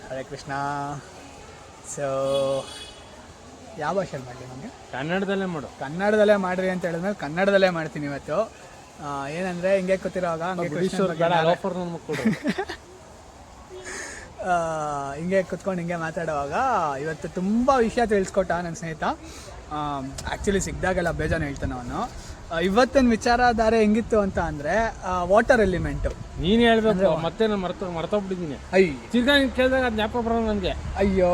Hare Krishna. So ಯಾವ ಭಾಷೆಯಲ್ಲಿ ಮಾಡಲಿ ನಮಗೆ? ಕನ್ನಡದಲ್ಲೇ ಮಾಡು. ಕನ್ನಡದಲ್ಲೇ ಮಾಡಿರಿ ಅಂತ ಹೇಳಿದ್ಮೇಲೆ ಕನ್ನಡದಲ್ಲೇ ಮಾಡ್ತೀನಿ ಇವತ್ತು. ಏನಂದರೆ ಹಿಂಗೆ ಕೂತಿರೋವಾಗ ಹಿಂಗೆ ಕುತ್ಕೊಂಡು ಹಿಂಗೆ ಮಾತಾಡುವಾಗ ಇವತ್ತು ತುಂಬ ವಿಷಯ ತಿಳಿಸ್ಕೊಟ್ಟ ನನ್ನ ಸ್ನೇಹಿತ. ಆ್ಯಕ್ಚುಲಿ ಸಿಕ್ಕಿದಾಗೆಲ್ಲ ಬೇಜಾನು ಹೇಳ್ತಾನೆ ಅವನು. ಇವತ್ತಿನ ವಿಚಾರಧಾರೆ ಹೆಂಗಿತ್ತು ಅಂತ ಅಂದರೆ ವಾಟರ್ ಎಲಿಮೆಂಟು. ನೀನು ಹೇಳ್ಬೇಕು, ಮತ್ತೆ ನಾನು ಮರ್ತೋಗ್ಬಿಟ್ಟಿದ್ದೀನಿ. ತಿರ್ಗಾ ನೀನು ಕೇಳಿದಾಗ ಅದು ಜ್ಞಾಪಕ ಬರೋದು ನನಗೆ. ಅಯ್ಯೋ,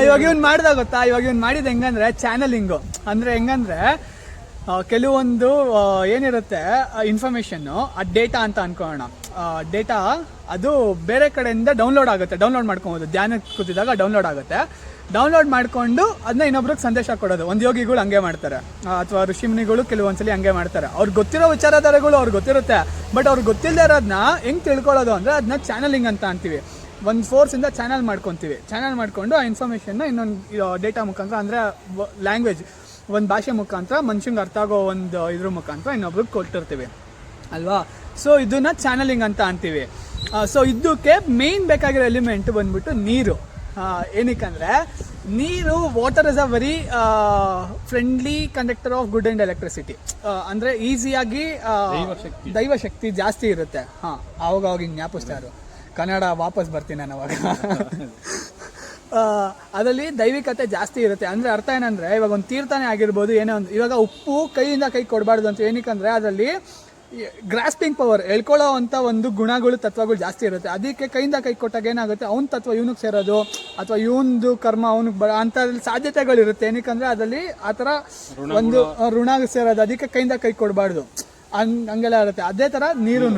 ಇವಾಗ ಇವ್ನು ಮಾಡಿದಾಗ ಗೊತ್ತಾ, ಇವಾಗ ಇವ್ನು ಮಾಡಿದ ಹೆಂಗಂದ್ರೆ ಚಾನಲಿಂಗು. ಅಂದರೆ ಹೆಂಗಂದ್ರೆ ಕೆಲವೊಂದು ಏನಿರುತ್ತೆ ಇನ್ಫಾರ್ಮೇಷನ್ನು, ಆ ಡೇಟಾ ಅಂತ ಅನ್ಕೊಳ್ಳೋಣ. ಡೇಟಾ ಅದು ಬೇರೆ ಕಡೆಯಿಂದ ಡೌನ್ಲೋಡ್ ಆಗುತ್ತೆ, ಡೌನ್ಲೋಡ್ ಮಾಡ್ಕೊಬೋದು. ಧ್ಯಾನಕ್ಕೆ ಕೂತಿದಾಗ ಡೌನ್ಲೋಡ್ ಆಗುತ್ತೆ. ಡೌನ್ಲೋಡ್ ಮಾಡಿಕೊಂಡು ಅದನ್ನ ಇನ್ನೊಬ್ರಿಗೆ ಸಂದೇಶ ಕೊಡೋದು. ಒಂದು ಯೋಗಿಗಳು ಹಂಗೆ ಮಾಡ್ತಾರೆ, ಅಥವಾ ಋಷಿಮುನಿಗಳು ಕೆಲವೊಂದ್ಸಲಿ ಹಂಗೆ ಮಾಡ್ತಾರೆ. ಅವ್ರಿಗೆ ಗೊತ್ತಿರೋ ವಿಚಾರಧಾರೆಗಳು ಅವ್ರಿಗೆ ಗೊತ್ತಿರುತ್ತೆ, ಬಟ್ ಅವ್ರಿಗೆ ಗೊತ್ತಿಲ್ಲದೆ ಇರೋದನ್ನ ಹೆಂಗೆ ತಿಳ್ಕೊಳ್ಳೋದು ಅಂದರೆ ಅದನ್ನ ಚಾನಲಿಂಗ್ ಅಂತ ಅಂತೀವಿ. ಒಂದು ಫೋರ್ಸಿಂದ ಚಾನಲ್ ಮಾಡ್ಕೊತೀವಿ. ಚಾನಲ್ ಮಾಡಿಕೊಂಡು ಆ ಇನ್ಫಾರ್ಮೇಷನ್ನ ಇನ್ನೊಂದು ಡೇಟಾ ಮುಖಾಂತರ, ಅಂದರೆ ಲ್ಯಾಂಗ್ವೇಜ್, ಒಂದು ಭಾಷೆ ಮುಖಾಂತರ ಮನುಷ್ಯಂಗೆ ಅರ್ಥ ಆಗೋ ಒಂದು ಇದ್ರ ಮುಖಾಂತರ ಇನ್ನೊಬ್ರಿಗೆ ಕೊಟ್ಟಿರ್ತೀವಿ ಅಲ್ವಾ. ಸೊ ಇದನ್ನ ಚಾನಲಿಂಗ್ ಅಂತ ಅಂತೀವಿ. ಸೊ ಇದಕ್ಕೆ ಮೇಯ್ನ್ ಬೇಕಾಗಿರೋ ಎಲಿಮೆಂಟ್ ಬಂದ್ಬಿಟ್ಟು ನೀರು. ಏನಕ್ಕಂದರೆ ನೀರು, water is a very friendly conductor of good and electricity. ಅಂದರೆ ಈಸಿಯಾಗಿ ದೈವಶಕ್ತಿ ಜಾಸ್ತಿ ಇರುತ್ತೆ. ಆವಾಗ ಹಿಂಗೆ ಜ್ಞಾಪಿಸ್ತಾ ಇರು, ಕನ್ನಡ ವಾಪಸ್ ಬರ್ತೀನಿ ನಾನು ಅವಾಗ. ಅದರಲ್ಲಿ ದೈವಿಕತೆ ಜಾಸ್ತಿ ಇರುತ್ತೆ. ಅಂದರೆ ಅರ್ಥ ಏನಂದರೆ, ಇವಾಗ ಒಂದು ತೀರ್ಥನೇ ಆಗಿರ್ಬೋದು, ಏನೋ ಒಂದು, ಇವಾಗ ಉಪ್ಪು ಕೈಯಿಂದ ಕೈ ಕೊಡಬಾರ್ದು ಅಂತ. ಏನಕ್ಕಂದರೆ ಅದರಲ್ಲಿ ಗ್ರಾಸ್ಪಿಂಗ್ ಪವರ್, ಹೇಳ್ಕೊಳ್ಳೋ ಅಂಥ ಒಂದು ಗುಣಗಳು, ತತ್ವಗಳು ಜಾಸ್ತಿ ಇರುತ್ತೆ. ಅದಕ್ಕೆ ಕೈಯಿಂದ ಕೈ ಕೊಟ್ಟಾಗ ಏನಾಗುತ್ತೆ, ಅವನ ತತ್ವ ಇವನಿಗೆ ಸೇರೋದು, ಅಥವಾ ಇವನದು ಕರ್ಮ ಅವನಿಗೆ ಅಂಥ ಸಾಧ್ಯತೆಗಳಿರುತ್ತೆ. ಏನಕ್ಕಂದರೆ ಅದರಲ್ಲಿ ಆ ಥರ ಒಂದು ಋಣ ಸೇರೋದು, ಅದಕ್ಕೆ ಕೈಯಿಂದ ಕೈ ಕೊಡಬಾರ್ದು, ಹಂಗೆಲ್ಲ ಇರುತ್ತೆ. ಅದೇ ಥರ ನೀರು.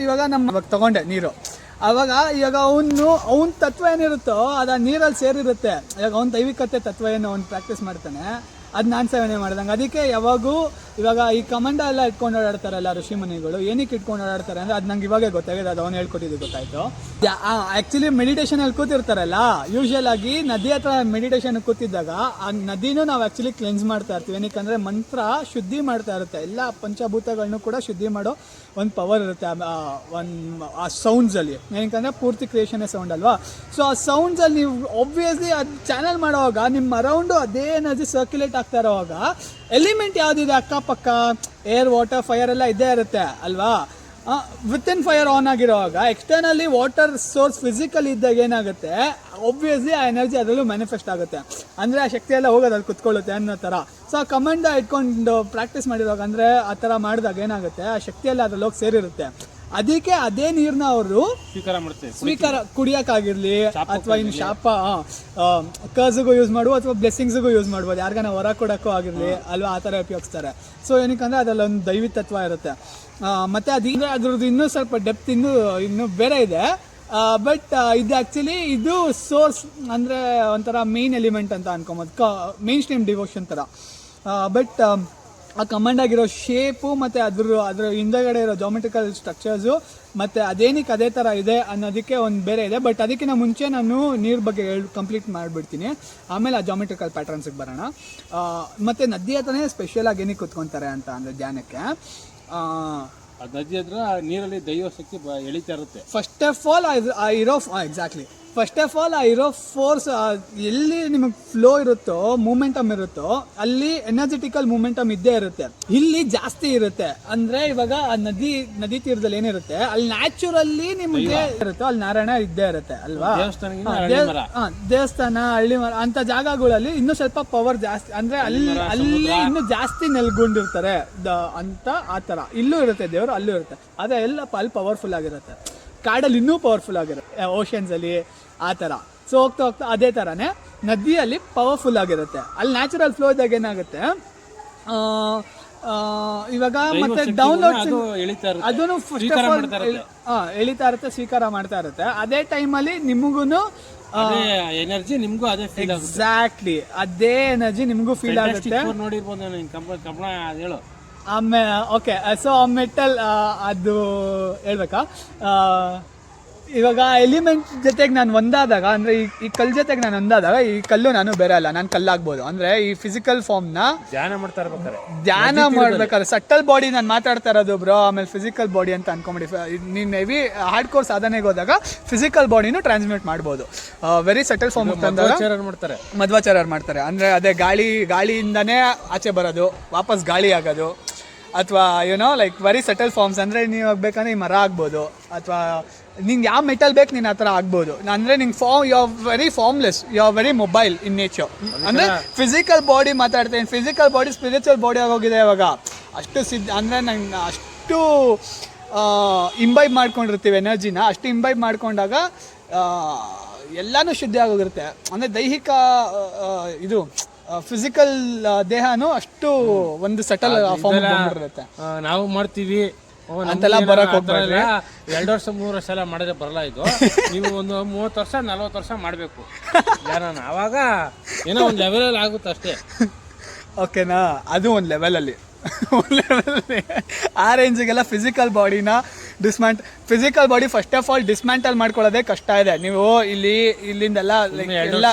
ಇವಾಗ ನಮ್ಮ ತಗೊಂಡೆ ನೀರು, ಆವಾಗ ಇವಾಗ ಅವನ ತತ್ವ ಏನಿರುತ್ತೋ ಅದು ಆ ನೀರಲ್ಲಿ ಸೇರಿರುತ್ತೆ. ಇವಾಗ ಅವ್ನ ದೈವಿಕತೆ ತತ್ವ ಏನು ಅವ್ನು ಪ್ರಾಕ್ಟೀಸ್ ಮಾಡ್ತಾನೆ, ಅದು ನಾನು ಸೇವನೆ ಮಾಡ್ದಂಗೆ. ಅದಕ್ಕೆ ಯಾವಾಗೂ ಇವಾಗ ಈ ಕಮಂಡ ಎಲ್ಲ ಇಟ್ಕೊಂಡು ಓಡಾಡ್ತಾರಲ್ಲ ಋಷಿಮುನಿಗಳು, ಏನಕ್ಕೆ ಇಟ್ಕೊಂಡು ಓಡಾಡ್ತಾರೆ ಅಂದರೆ ಅದು ನಂಗೆ ಇವಾಗೇ ಗೊತ್ತಾಗಿದೆ, ಅದು ಅವ್ನು ಹೇಳ್ಕೊಟ್ಟಿದ್ದು ಗೊತ್ತಾಯಿತು. ಆ್ಯಕ್ಚುಲಿ ಮೆಡಿಟೇಷನಲ್ಲಿ ಕೂತಿರ್ತಾರಲ್ಲ, ಯೂಶುವಲ್ ಆಗಿ ನದಿ ಹತ್ರ ಮೆಡಿಟೇಷನ್ ಕೂತಿದ್ದಾಗ ಆ ನದಿನೂ ನಾವು ಆ್ಯಕ್ಚುಲಿ ಕ್ಲೆನ್ಸ್ ಮಾಡ್ತಾ ಇರ್ತೀವಿ. ಏನಕ್ಕಂದರೆ ಮಂತ್ರ ಶುದ್ಧಿ ಮಾಡ್ತಾ ಇರುತ್ತೆ. ಎಲ್ಲ ಪಂಚಭೂತಗಳನ್ನೂ ಕೂಡ ಶುದ್ಧಿ ಮಾಡೋ ಒಂದು ಪವರ್ ಇರುತ್ತೆ ಆ ಸೌಂಡ್ಸಲ್ಲಿ. ಏನಕ್ಕಂದರೆ ಪೂರ್ತಿ ಕ್ರಿಯೇಷನ್ನೇ ಸೌಂಡ್ ಅಲ್ವಾ. ಸೊ ಆ ಸೌಂಡ್ಸಲ್ಲಿ ನೀವು ಆಬ್ವಿಯಸ್ಲಿ ಅದು ಚಾನಲ್ ಮಾಡುವಾಗ ನಿಮ್ಮ ಅರೌಂಡು ಅದೇ ಎನರ್ಜಿ ಸರ್ಕ್ಯುಲೇಟ್ ಆಗ್ತಾ ಇರೋವಾಗ ಎಲಿಮೆಂಟ್ ಯಾವುದಿದೆ ಅಕ್ಕಪಕ್ಕ, ಏರ್, ವಾಟರ್, ಫೈರ್ ಎಲ್ಲ ಇದ್ದೇ ಇರುತ್ತೆ ಅಲ್ವಾ. ವಿತಿನ್ ಫೈರ್ ಆನ್ ಆಗಿರೋವಾಗ ಎಕ್ಸ್ಟರ್ನಲ್ಲಿ ವಾಟರ್ ಸೋರ್ಸ್ ಫಿಸಿಕಲ್ ಇದ್ದಾಗ ಏನಾಗುತ್ತೆ, ಒಬ್ವಿಯಸ್ಲಿ ಆ ಎನರ್ಜಿ ಅದರಲ್ಲೂ ಮ್ಯಾನಿಫೆಸ್ಟ್ ಆಗುತ್ತೆ. ಅಂದರೆ ಆ ಶಕ್ತಿ ಎಲ್ಲ ಹೋಗೋದು ಅಲ್ಲಿ ಕುತ್ಕೊಳ್ಳುತ್ತೆ ಅನ್ನೋ ಥರ. ಸೊ ಆ ಕಮಾಂಡ ಇಟ್ಕೊಂಡು ಪ್ರಾಕ್ಟೀಸ್ ಮಾಡಿರುವಾಗ, ಅಂದರೆ ಆ ಥರ ಮಾಡಿದಾಗ ಏನಾಗುತ್ತೆ, ಆ ಶಕ್ತಿಯೆಲ್ಲ ಅದ್ರಲ್ಲಿ ಹೋಗಿ ಸೇರಿರುತ್ತೆ. ಅದಕ್ಕೆ ಅದೇ ನೀರನ್ನ ಅವರು ಸ್ವೀಕಾರ ಕುಡಿಯೋಕ್ಕಾಗಿರಲಿ, ಅಥವಾ ಇನ್ನು ಶಾಪ ಕರ್ಸ್ಗೂ ಯೂಸ್ ಮಾಡುವ, ಅಥವಾ ಬ್ಲೆಸ್ಸಿಂಗ್ಸ್ಗೂ ಯೂಸ್ ಮಾಡ್ಬೋದು, ಯಾರಿಗಾನ ಹೊರ ಕೊಡೋಕ್ಕೂ ಆಗಿರಲಿ ಅಲ್ವಾ, ಆ ಥರ ಉಪಯೋಗಿಸ್ತಾರೆ. ಸೊ ಏನಕ್ಕಂದರೆ ಅದರಲ್ಲಿ ಒಂದು ದೈವಿತತ್ವ ಇರುತ್ತೆ. ಮತ್ತು ಅದ್ರದ್ದು ಇನ್ನೂ ಸ್ವಲ್ಪ ಡೆಪ್ತ್ ಇನ್ನೂ ಬೇರೆ ಇದೆ. ಬಟ್ ಇದು ಆ್ಯಕ್ಚುಲಿ ಇದು ಸೋರ್ಸ್, ಅಂದರೆ ಒಂಥರ ಮೇನ್ ಎಲಿಮೆಂಟ್ ಅಂತ ಅನ್ಕೊಬೋದು, ಮೇನ್ ಸ್ಟ್ರೀಮ್ ಡಿವೋಷನ್ ಥರ. ಬಟ್ ಆ ಕಮಾಂಡ್ ಆಗಿರೋ ಶೇಪು ಮತ್ತು ಅದ್ರ ಹಿಂದೆಗಡೆ ಇರೋ ಜಾಮೆಟ್ರಿಕಲ್ ಸ್ಟ್ರಕ್ಚರ್ಸು ಮತ್ತು ಅದೇನಕ್ಕೆ ಅದೇ ಥರ ಇದೆ ಅನ್ನೋದಕ್ಕೆ ಒಂದು ಬೇರೆ ಇದೆ. ಬಟ್ ಅದಕ್ಕಿಂತ ಮುಂಚೆ ನಾನು ನೀರು ಬಗ್ಗೆ ಕಂಪ್ಲೀಟ್ ಮಾಡಿಬಿಡ್ತೀನಿ, ಆಮೇಲೆ ಆ ಜಾಮೆಟ್ರಿಕಲ್ ಪ್ಯಾಟರ್ನ್ಸಿಗೆ ಬರೋಣ. ಮತ್ತು ನದಿ ಹತ್ರನೇ ಸ್ಪೆಷಲಾಗಿ ಏನಕ್ಕೆ ಕುತ್ಕೊತಾರೆ ಅಂತ ಅಂದರೆ ಧ್ಯಾನಕ್ಕೆ, ನದಿ ಹತ್ರ ನೀರಲ್ಲಿ ದೈವ ಶಕ್ತಿ ಎಳಿತಾ ಇರುತ್ತೆ. ಫಸ್ಟ್ ಆಫ್ ಆಲ್ ಆ ಇರೋ ಫೋರ್ಸ್ ಎಲ್ಲಿ ನಿಮಗೆ ಫ್ಲೋ ಇರುತ್ತೋ, ಮೂಮೆಂಟಮ್ ಇರುತ್ತೋ, ಅಲ್ಲಿ ಎನರ್ಜೆಟಿಕಲ್ ಮೂಮೆಂಟಮ್ ಇದ್ದೇ ಇರುತ್ತೆ. ಇಲ್ಲಿ ಜಾಸ್ತಿ ಇರುತ್ತೆ. ಅಂದರೆ ಇವಾಗ ಆ ನದಿ ತೀರದಲ್ಲಿ ಏನಿರುತ್ತೆ, ಅಲ್ಲಿ ನ್ಯಾಚುರಲಿ ನಿಮಗೆ ಇರುತ್ತೋ, ಅಲ್ಲಿ ನಾರಾಯಣ ಇದ್ದೇ ಇರುತ್ತೆ ಅಲ್ವಾ. ದೇವಸ್ಥಾನ, ಹಳ್ಳಿ ಮರ ಅಂತ ಜಾಗಗಳಲ್ಲಿ ಇನ್ನೂ ಸ್ವಲ್ಪ ಪವರ್ ಜಾಸ್ತಿ, ಅಂದರೆ ಅಲ್ಲಿ ಇನ್ನೂ ಜಾಸ್ತಿ ನೆಲೆಗೊಂಡಿರ್ತಾರೆ ಅಂತ. ಆ ಥರ ಇಲ್ಲೂ ಇರುತ್ತೆ ದೇವರು, ಅಲ್ಲೂ ಇರುತ್ತೆ. ಅದೇ ಎಲ್ಲ ಅಲ್ಲಿ ಪವರ್ಫುಲ್ ಆಗಿರುತ್ತೆ. ಕಾಡಲ್ಲಿ ಇನ್ನೂ ಪವರ್ಫುಲ್ ಆಗಿರುತ್ತೆ, ಓಷನ್ಸಲ್ಲಿ ಆ ಥರ. ಸೊ ಹೋಗ್ತಾ ಅದೇ ಥರನೇ ನದಿಯಲ್ಲಿ ಪವರ್ಫುಲ್ ಆಗಿರುತ್ತೆ. ಅಲ್ಲಿ ನ್ಯಾಚುರಲ್ ಫ್ಲೋ ಇದ್ದಾಗ ಏನಾಗುತ್ತೆ, ಇವಾಗ ಮತ್ತೆ ಡೌನ್ಲೋಡ್ ಅದನ್ನು ಫಸ್ಟ್ ಆಫ್ ಆಲ್ ಎಳಿತಾ ಇರುತ್ತೆ, ಸ್ವೀಕಾರ ಮಾಡ್ತಾ ಇರುತ್ತೆ. ಅದೇ ಟೈಮಲ್ಲಿ ನಿಮಗೂ ಎನರ್ಜಿ ನಿಮಗೂ ಅದೇ ಫೀಲ್ ಆಗುತ್ತೆ. ಎಕ್ಸಾಕ್ಟ್ಲಿ ಅದೇ ಎನರ್ಜಿ ನಿಮಗೂ ಫೀಲ್ ಆಗುತ್ತೆ. ನೋಡಿರ್ಬೋದು ಹೇಳು. ಆಮೇಲೆ ಓಕೆ, ಸೊ ಮೆಟಲ್ ಅದು ಹೇಳ್ಬೇಕಾ, ಇವಾಗ ಎಲಿಮೆಂಟ್ ಜೊತೆಗೆ ನಾನು ಒಂದಾದಾಗ ಅಂದರೆ ಈ ಕಲ್ಲು ಜೊತೆಗೆ ನಾನು ಒಂದಾದಾಗ ಈ ಕಲ್ಲು ನಾನು ಬೇರೆ ಅಲ್ಲ, ನಾನು ಕಲ್ಲಾಗ್ಬೋದು. ಅಂದರೆ ಈ ಫಿಸಿಕಲ್ ಫಾರ್ಮ್ನ ಧ್ಯಾನ ಮಾಡ್ತಾ ಇರ್ಬೇಕಾರೆ, ಧ್ಯಾನ ಮಾಡ್ಬೇಕಾದ್ರೆ ಸಟಲ್ ಬಾಡಿ ನಾನು ಮಾತಾಡ್ತಾ ಇರೋದು ಬ್ರೋ, ಆಮೇಲೆ ಫಿಸಿಕಲ್ ಬಾಡಿ ಅಂತ ಅನ್ಕೊಂಬಿಡಿ. ನೀನು ಹೆವಿ ಹಾರ್ಡ್ ಕೋರ್ ಸಾಧನೆಗೆ ಹೋದಾಗ ಫಿಸಿಕಲ್ ಬಾಡಿನೂ ಟ್ರಾನ್ಸ್ಮಿಟ್ ಮಾಡ್ಬೋದು. ವೆರಿ ಸಟಲ್ ಫಾರ್ಮ್ ಮಾಡ್ತಾರೆ, ಮಧ್ವಾಚಾರ್ಯರು ಮಾಡ್ತಾರೆ. ಅಂದರೆ ಅದೇ ಗಾಳಿಯಿಂದನೇ ಆಚೆ ಬರೋದು, ವಾಪಸ್ ಗಾಳಿ ಆಗೋದು, ಅಥವಾ you know like very subtle forms. ಅಂದರೆ ನೀವು ಬೇಕಂದ್ರೆ ಈ ಮರ ಆಗ್ಬೋದು, ಅಥವಾ ನಿಂಗೆ ಯಾವ ಮೆಟಲ್ ಬೇಕು ನೀನು ಆ ಥರ ಆಗ್ಬೋದು. ಅಂದರೆ ನಿಂಗೆ you are very formless, you are very mobile in nature. ಅಂದರೆ ಫಿಸಿಕಲ್ ಬಾಡಿ ಮಾತಾಡ್ತೀನಿ, ಫಿಸಿಕಲ್ ಬಾಡಿ ಸ್ಪಿರಿಚುವಲ್ ಬಾಡಿ ಆಗೋಗಿದೆ ಇವಾಗ. ಅಷ್ಟು ಅಂದರೆ ನಂಗೆ ಅಷ್ಟು ಇಂಬೈಬ್ ಮಾಡ್ಕೊಂಡಿರ್ತೀವಿ ಎನರ್ಜಿನ. ಅಷ್ಟು ಇಂಬೈಬ್ ಮಾಡ್ಕೊಂಡಾಗ ಎಲ್ಲನೂ ಶುದ್ಧಿ ಆಗೋಗಿರುತ್ತೆ. ಅಂದರೆ ದೈಹಿಕ ಇದು ಫಿಸಿಕಲ್ ದೇಹನೂ ಅಷ್ಟು ಒಂದು ಸಟಲ್ ಫಾರ್ಮ್ ಬಂದಿರುತ್ತೆ. ನಾವು ಮಾಡ್ತೀವಿ ಅಂತೆಲ್ಲ ಬರಕ್ ಹೋಗ್ಬೇಡ್ರಿ. 2 ವರ್ಷ 3 ವರ್ಷ ಎಲ್ಲ ಮಾಡಿದ್ರೆ ಬರಲ್ಲ ಇದು. ನೀವು ಒಂದು 30 ವರ್ಷ 40 ವರ್ಷ ಮಾಡಬೇಕು ಧ್ಯಾನನ, ಅವಾಗ ಏನೋ ಒಂದು ಲೆವೆಲಲ್ಲಿ ಆಗುತ್ತೆ ಅಷ್ಟೇ. ಓಕೆನಾ? ಅದು ಒಂದು ಲೆವೆಲಲ್ಲಿ ಆ ರೇಂಜಿಗೆಲ್ಲ ಫಿಸಿಕಲ್ ಬಾಡಿನ physical body first of all dismantle ಮಾಡ್ಕೊಳ್ಳೋದೇ ಕಷ್ಟ ಇದೆ. ನೀವು ಇಲ್ಲಿಂದೆಲ್ಲ ಎಲ್ಲ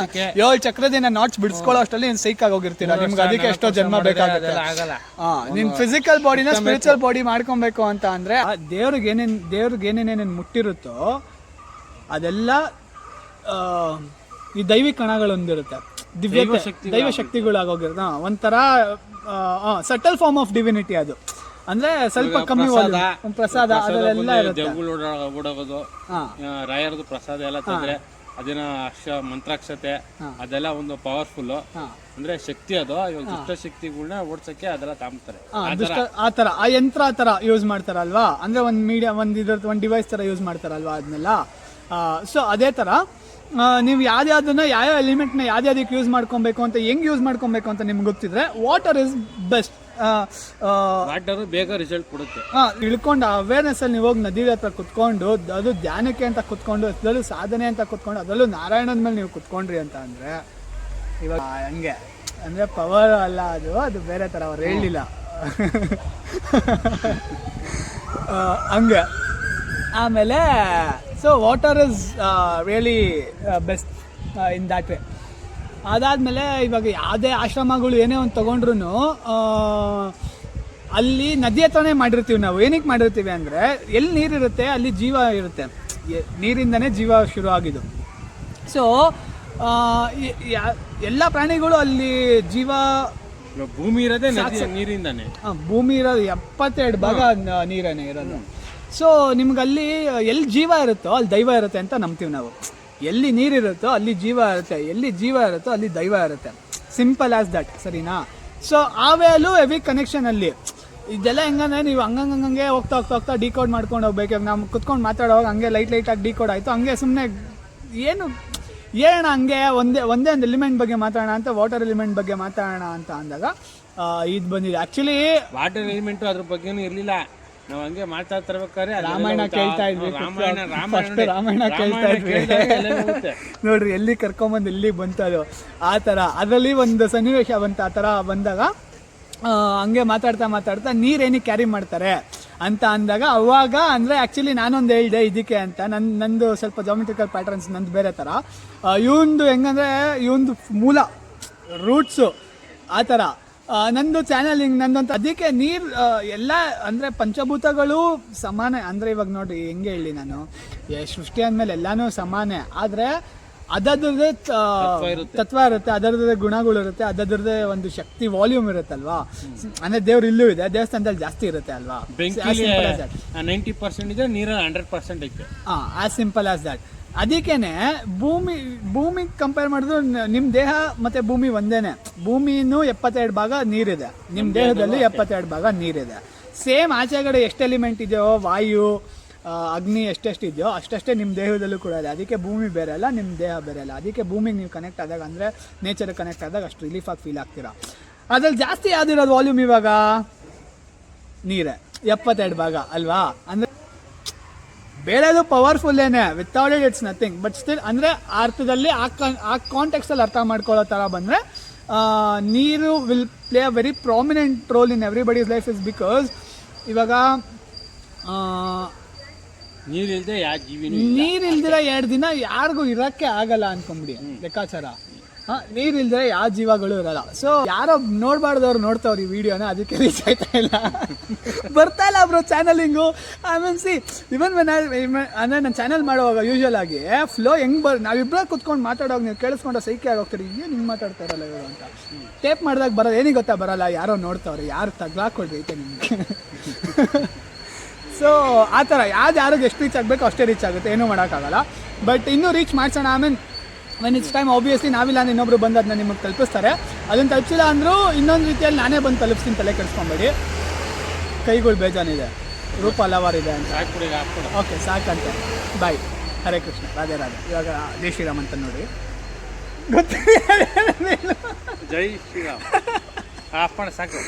7 ಚಕ್ರದಿಂದ ನಾಟ್ಸ್ ಬಿಡಿಸ್ಕೊಳ್ಳೋ ಅಷ್ಟರಲ್ಲಿ ನೀವು ಸೈಕ್ ಆಗೋಗಿರ್ತೀರ. ನಿಮ್ಗೆ ಅದಕ್ಕೆ ಎಷ್ಟೋ ಜನ್ಮ ಬೇಕಾಗುತ್ತೆ. ನಿನ್ ಫಿಸಿಕಲ್ ಬಾಡಿನ ಸ್ಪಿರಿಚುವಲ್ ಬಾಡಿ ಮಾಡ್ಕೊಬೇಕು ಅಂತ ಅಂದ್ರೆ ದೇವ್ರಿಗೆ ಏನೇನೇನೇನು ಮುಟ್ಟಿರುತ್ತೋ ಅದೆಲ್ಲ ಈ ದೈವಿಕ ಕಣಗಳು ಹೊಂದಿರುತ್ತೆ, ದೈವ ಶಕ್ತಿಗಳಾಗೋಗಿರುತ್ತೆ. ಒಂಥರ ಸಟಲ್ ಫಾರ್ಮ್ ಆಫ್ ಡಿವಿನಿಟಿ ಅದು. ಅಂದ್ರೆ ಸ್ವಲ್ಪ ಕಮ್ಮಿ ಪ್ರಸಾದ ಅದೆಲ್ಲ ಇರುತ್ತೆ. ಓಡೋಗೋದು, ರಾಯರದು ಪ್ರಸಾದ ಎಲ್ಲ ತಂದ್ರೆ ಅದೇನ ಮಂತ್ರಾಕ್ಷತೆ ಅದೆಲ್ಲ ಒಂದು ಪವರ್ಫುಲ್ ಅಂದ್ರೆ ಶಕ್ತಿ. ಅದು ಇವಾಗ ದುಷ್ಟ ಶಕ್ತಿಗಳನ್ನ ಓಡ್ಸಕ್ಕೆ ಅದೆಲ್ಲ ತಾಂಬ್ತಾರೆ. ಆ ಯಂತ್ರ ಆ ತರ ಯೂಸ್ ಮಾಡ್ತಾರಲ್ವಾ, ಅಂದ್ರೆ ಒಂದ್ ಮೀಡಿಯಾ ಒಂದ್ ಡಿವೈಸ್ ತರ ಯೂಸ್ ಮಾಡ್ತಾರಲ್ವಾ ಅದನ್ನೆಲ್ಲ. ಸೊ ಅದೇ ತರ ನೀವು ಯಾವ್ದಾದನ್ನ ಯಾವ ಎಲಿಮೆಂಟ್ನ ಯಾವ್ದಕ್ಕೆ ಯೂಸ್ ಮಾಡ್ಕೊಬೇಕು ಅಂತ, ಹೆಂಗ್ ಯೂಸ್ ಮಾಡ್ಕೊಬೇಕು ಅಂತ ನಿಮ್ಗೆ ಗೊತ್ತಿದ್ರೆ ವಾಟರ್ ಇಸ್ ಬೆಸ್ಟ್. ವಾಟರ್ ಬೇಗ ರಿಸಲ್ಟ್ ಕೊಡುತ್ತೆ. ಇಳ್ಕೊಂಡು ಅವೇರ್ನೆಸ್ ಅಲ್ಲಿ ನೀವು ಹೋಗಿ ನದಿ ಹತ್ರ ಕುತ್ಕೊಂಡು, ಅದು ಧ್ಯಾನಕ್ಕೆ ಅಂತ ಕುತ್ಕೊಂಡು, ಅದರಲ್ಲೂ ಸಾಧನೆ ಅಂತ ಕುತ್ಕೊಂಡು, ಅದರಲ್ಲೂ ನಾರಾಯಣನ ಮೇಲೆ ನೀವು ಕುತ್ಕೊಂಡ್ರಿ ಅಂತ ಅಂದ್ರೆ ಇವಾಗ ಹಂಗೆ ಅಂದ್ರೆ ಪವರ್ ಅಲ್ಲ, ಅದು ಬೇರೆ ತರ ಅವ್ರು ಹೇಳಿಲ್ಲ ಹಂಗೆ. ಆಮೇಲೆ so water is really best in that way. ಅದಾದಮೇಲೆ ಇವಾಗ ಯಾವುದೇ ಆಶ್ರಮಗಳು ಏನೇ ಒಂದು ತೊಗೊಂಡ್ರು ಅಲ್ಲಿ ನದಿ ಹತ್ರನೇ ಮಾಡಿರ್ತೀವಿ ನಾವು. ಏನಕ್ಕೆ ಮಾಡಿರ್ತೀವಿ ಅಂದರೆ ಎಲ್ಲಿ ನೀರಿರುತ್ತೆ ಅಲ್ಲಿ ಜೀವ ಇರುತ್ತೆ, ನೀರಿಂದನೇ ಜೀವ ಶುರು ಆಗಿದ್ದು. ಸೊ ಎಲ್ಲ ಪ್ರಾಣಿಗಳು ಅಲ್ಲಿ ಜೀವ, ಭೂಮಿ ಇರೋದೇ ನೀರಿಂದಾನೆ. ಭೂಮಿ ಇರೋದು 72 ಭಾಗ ನೀರೇನೆ ಇರೋದು. ಸೊ ನಿಮ್ಗಲ್ಲಿ ಎಲ್ಲಿ ಜೀವ ಇರುತ್ತೋ ಅಲ್ಲಿ ದೈವ ಇರುತ್ತೆ ಅಂತ ನಂಬ್ತೀವಿ ನಾವು. ಎಲ್ಲಿ ನೀರಿರುತ್ತೋ ಅಲ್ಲಿ ಜೀವ ಇರುತ್ತೆ, ಎಲ್ಲಿ ಜೀವ ಇರುತ್ತೋ ಅಲ್ಲಿ ದೈವ ಇರುತ್ತೆ. ಸಿಂಪಲ್ ಆಸ್ ದಟ್, ಸರಿನಾ? ಸೊ ಆ ವೇಲೂ ಹೆವಿ ಕನೆಕ್ಷನ್ ಅಲ್ಲಿ. ಇದೆಲ್ಲ ಹೆಂಗಂದ್ರೆ ನೀವು ಹಂಗಂಗೆ ಹೋಗ್ತಾ ಡಿಕೋಡ್ ಮಾಡ್ಕೊಂಡು ಹೋಗ್ಬೇಕು. ನಾವು ಕುತ್ಕೊಂಡು ಮಾತಾಡೋವಾಗ ಹಂಗೆ ಲೈಟಾಗಿ ಡಿಕೋಡ್ ಆಯಿತು, ಹಂಗೆ ಸುಮ್ಮನೆ ಏನು ಹೇಳೋಣ, ಹಂಗೆ ಒಂದೇ ಒಂದು ಎಲಿಮೆಂಟ್ ಬಗ್ಗೆ ಮಾತಾಡೋಣ ಅಂತ, ವಾಟರ್ ಎಲಿಮೆಂಟ್ ಬಗ್ಗೆ ಮಾತಾಡೋಣ ಅಂತ ಅಂದಾಗ ಇದು ಬಂದಿದೆ. ಆ್ಯಕ್ಚುಲಿ ವಾಟರ್ ಎಲಿಮೆಂಟು ಅದ್ರ ಬಗ್ಗೆನೂ ಇರಲಿಲ್ಲ. ನಾವು ಹಂಗೆ ಮಾತಾಡ್ತಿರ್ಬೇಕಾದ್ರೆ ರಾಮಾಯಣ ಕೇಳ್ತಾ ಇದ್ವಿ, ರಾಮಾಯಣ ಕೇಳ್ತಾ ಇದ್ವಿ. ನೋಡ್ರಿ ಎಲ್ಲಿ ಕರ್ಕೊಂಬಂದು ಎಲ್ಲಿ ಬಂತು ಅದು. ಆ ಥರ ಅದರಲ್ಲಿ ಒಂದು ಸನ್ನಿವೇಶ ಬಂತು. ಆ ಥರ ಬಂದಾಗ ಹಂಗೆ ಮಾತಾಡ್ತಾ ನೀರೇನಿಗೆ ಕ್ಯಾರಿ ಮಾಡ್ತಾರೆ ಅಂತ ಅಂದಾಗ ಅವಾಗ ಅಂದರೆ ಆ್ಯಕ್ಚುಲಿ ನಾನೊಂದು ಹೇಳಿದೆ ಇದಕ್ಕೆ ಅಂತ. ನಂದು ಸ್ವಲ್ಪ ಜಾಮೆಟ್ರಿಕಲ್ ಪ್ಯಾಟರ್ನ್ಸ್ ನಂದು ಬೇರೆ ಥರ. ಇವಂದು ಹೆಂಗಂದರೆ ಇವಂದು ಮೂಲ ರೂಟ್ಸು ಆ ಥರ. ನಂದು ಚಾನಲ್ ಹಿಂಗೆ ನಂದಂತ. ಅದಕ್ಕೆ ನೀರು ಎಲ್ಲ ಅಂದರೆ ಪಂಚಭೂತಗಳು ಸಮಾನ. ಅಂದರೆ ಇವಾಗ ನೋಡಿರಿ ಹೆಂಗೆ ಹೇಳಿ ನಾನು, ಸೃಷ್ಟಿ ಅಂದಮೇಲೆ ಎಲ್ಲನೂ ಸಮಾನ. ಆದರೆ ಅದರದ್ದೇ ತತ್ವ ಇರುತ್ತೆ, ಅದರದ್ದೇ ಗುಣಗಳು ಇರುತ್ತೆ, ಅದರದ್ದೇ ಒಂದು ಶಕ್ತಿ ವಾಲ್ಯೂಮ್ ಇರುತ್ತಲ್ವಾ. ಅಂದರೆ ದೇವ್ರು ಇಲ್ಲೂ ಇದೆ, ದೇವಸ್ಥಾನದಲ್ಲಿ ಜಾಸ್ತಿ ಇರುತ್ತೆ ಅಲ್ವಾ. 90% ಇದೆ, ನೀರು 100% ಐತೆ. As simple as that. ಅದಕ್ಕೇನೆ ಭೂಮಿಗೆ ಕಂಪೇರ್ ಮಾಡಿದ್ರು ನಿಮ್ಮ ದೇಹ ಮತ್ತು ಭೂಮಿ ಒಂದೇನೆ. ಭೂಮಿನೂ 72 ಭಾಗ ನೀರಿದೆ, ನಿಮ್ಮ ದೇಹದಲ್ಲಿ 72 ಭಾಗ ನೀರಿದೆ. ಸೇಮ್ ಆಚೆಗಡೆ ಎಷ್ಟು ಎಲಿಮೆಂಟ್ ಇದೆಯೋ, ವಾಯು ಅಗ್ನಿ ಎಷ್ಟೆಷ್ಟಿದೆಯೋ ಅಷ್ಟೇ ನಿಮ್ಮ ದೇಹದಲ್ಲೂ ಕೂಡ ಇದೆ. ಅದಕ್ಕೆ ಭೂಮಿ ಬೇರೆ ಅಲ್ಲ, ನಿಮ್ಮ ದೇಹ ಬೇರೆ ಅಲ್ಲ. ಅದಕ್ಕೆ ಭೂಮಿಗೆ ನೀವು ಕನೆಕ್ಟ್ ಆದಾಗ, ಅಂದರೆ ನೇಚರ್ಗೆ ಕನೆಕ್ಟ್ ಆದಾಗ ಅಷ್ಟು ರಿಲೀಫಾಗಿ ಫೀಲ್ ಆಗ್ತೀರಾ. ಅದ್ರಲ್ಲಿ ಜಾಸ್ತಿ ಯಾವ್ದಿರೋದು ವಾಲ್ಯೂಮ್ ಇವಾಗ ನೀರೇ, 72 ಭಾಗ ಅಲ್ವಾ. ಅಂದರೆ ಬೇರೆದು ಪವರ್ಫುಲ್ಲೇನೆ, without it it's nothing. But still ಅಂದರೆ ಆ ಅರ್ಥದಲ್ಲಿ ಆ ಕಾಂಟೆಕ್ಸ್ಟಲ್ಲಿ ಅರ್ಥ ಮಾಡ್ಕೊಳ್ಳೋ ಥರ ಬಂದರೆ ನೀರು will play a very prominent role in everybody's life. Is because ಇವಾಗ ನೀರಿಲ್ದೆ ಯಾವ ಜೀವಿನೂ ನೀರಿಲ್ದಿರ 2 ದಿನ ಯಾರಿಗೂ ಇರಕ್ಕೆ ಆಗಲ್ಲ ಅನ್ಕೊಂಬಿಡಿ ಲೆಕ್ಕಾಚಾರ. ನೀರಿಲ್ದಿರ ಯಾವ ಜೀವಗಳು ಇರಲ್ಲ. ಸೊ ಯಾರೋ ನೋಡ್ಬಾರ್ದವ್ರು ನೋಡ್ತಾವ್ರಿ ಈ ವಿಡಿಯೋನ, ಅದಕ್ಕೆ ರೀಚ್ ಆಯ್ತಾ ಇಲ್ಲ. ಬರ್ತಾ ಇಲ್ಲ bro ಚಾನಲಿಂಗು. I mean see even ಅಂದರೆ ನನ್ನ ಚಾನಲ್ ಮಾಡುವಾಗ ಯೂಶುವಲ್ ಆಗಿ ಫ್ಲೋ ಹೆಂಗೆ ನಾವಿಬ್ಬರೇ ಕುತ್ಕೊಂಡು ಮಾತಾಡೋವಾಗ ನೀವು ಕೇಳಿಸ್ಕೊಂಡು ಸೈಕೆ ಆಗೋಗ್ತೀರಿ, ಏನು ಹಿಂಗೆ ಮಾತಾಡ್ತಾರಲ್ಲ ಇವರು ಅಂತ. ಟೇಪ್ ಮಾಡಿದಾಗ ಬರೋದು ಏನಿಗೆ ಗೊತ್ತಾ, ಬರಲ್ಲ, ಯಾರೋ ನೋಡ್ತಾವ್ರೆ, ಯಾರು ತಗ್ಲಾಕೊಡ್ರಿ ಐತೆ ನಿಮಗೆ. ಸೊ ಆ ಥರ ಯಾರಿಗೆ ಎಷ್ಟು ರೀಚ್ ಆಗಬೇಕು ಅಷ್ಟೇ ರೀಚ್ ಆಗುತ್ತೆ, ಏನೂ ಮಾಡೋಕ್ಕಾಗಲ್ಲ. ಬಟ್ ಇನ್ನೂ ರೀಚ್ ಮಾಡ್ಸೋಣ. ವೆನ್ ಇಟ್ಸ್ ಟೈಮ್ ಆಬ್ವಿಯಸ್ಲಿ ನಾವಿಲ್ಲ ಇನ್ನೊಬ್ರು ಬಂದು ಅದನ್ನ ನಿಮಗೆ ತಲುಪಿಸ್ತಾರೆ. ಅದನ್ನು ತಲುಪಿಸಿಲ್ಲ ಅಂದರೂ ಇನ್ನೊಂದು ರೀತಿಯಲ್ಲಿ ನಾನೇ ಬಂದು ತಲುಪಿಸ್ತೀನಿ, ತಲೆ ಕೆಡಿಸ್ಕೊಂಬೇಡಿ. ಕೈಗಳು ಬೇಜಾನಿದೆ, ರೂಪ ಹಲವಾರಿದೆ ಅಂತ. ಓಕೆ ಸಾಕಂತೆ. ಬಾಯ್. ಹರೇ ಕೃಷ್ಣ, ರಾಧೆ ರಾಧೆ. ಇವಾಗ ಜೈ ಶ್ರೀರಾಮ್ ಅಂತ ನೋಡಿ ಗೊತ್ತಿಲ್ಲ. ಜೈ ಶ್ರೀರಾಮ್. ಆಫ್ ಮಾಡಿ ಸಾಕು.